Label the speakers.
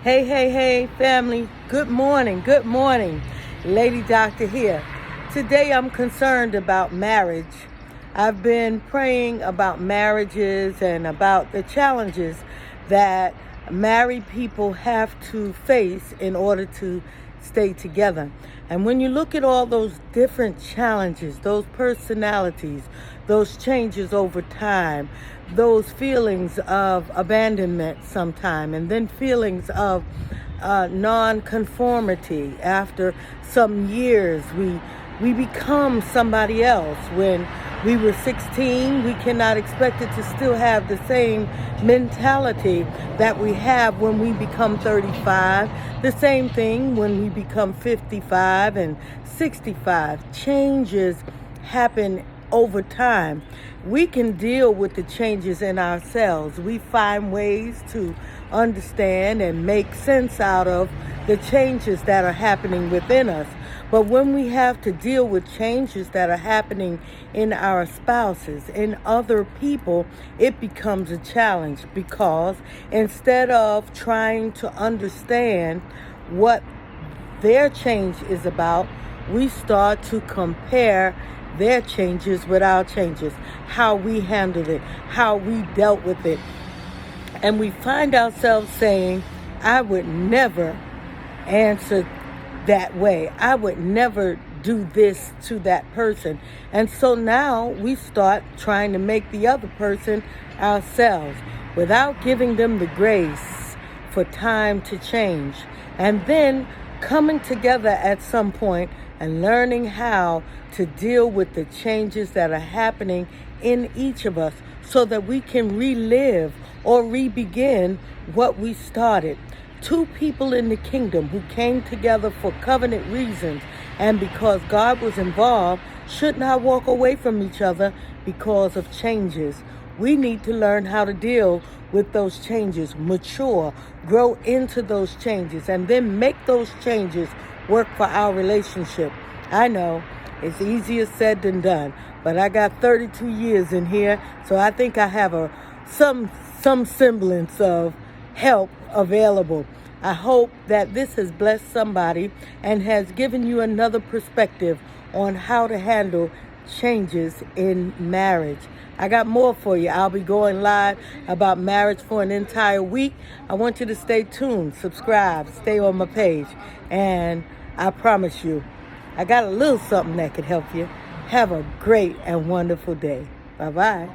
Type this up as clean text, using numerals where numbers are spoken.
Speaker 1: Hey, hey, hey, family. Good morning. Good morning. Lady Doctor here. Today I'm concerned about marriage. I've been praying about marriages and about the challenges that married people have to face in order to stay together. And when you look at all those different challenges, those personalities, those changes over time, those feelings of abandonment sometime, and then feelings of non-conformity. After some years, we become somebody else. When we were 16, we cannot expect it to still have the same mentality that we have when we become 35. The same thing when we become 55 and 65. Changes happen over time. We can deal with the changes in ourselves. We find ways to understand and make sense out of the changes that are happening within us. But when we have to deal with changes that are happening in our spouses, in other people, it becomes a challenge, because instead of trying to understand what their change is about, we start to compare their changes with our changes, how we handled it, how we dealt with it. And we find ourselves saying, I would never answer that way. I would never do this to that person. And so now we start trying to make the other person ourselves without giving them the grace for time to change. And then coming together at some point and learning how to deal with the changes that are happening in each of us so that we can relive or re-begin what we started. Two people in the kingdom who came together for covenant reasons and because God was involved should not walk away from each other because of changes. We need to learn how to deal with those changes, mature, grow into those changes, and then make those changes work for our relationship. I know it's easier said than done, but I got 32 years in here, so I think I have some semblance of help available. I hope that this has blessed somebody and has given you another perspective on how to handle changes in marriage. I got more for you. I'll be going live about marriage for an entire week. I want you to stay tuned, subscribe, stay on my page, and I promise you, I got a little something that could help you. Have a great and wonderful day. Bye-bye.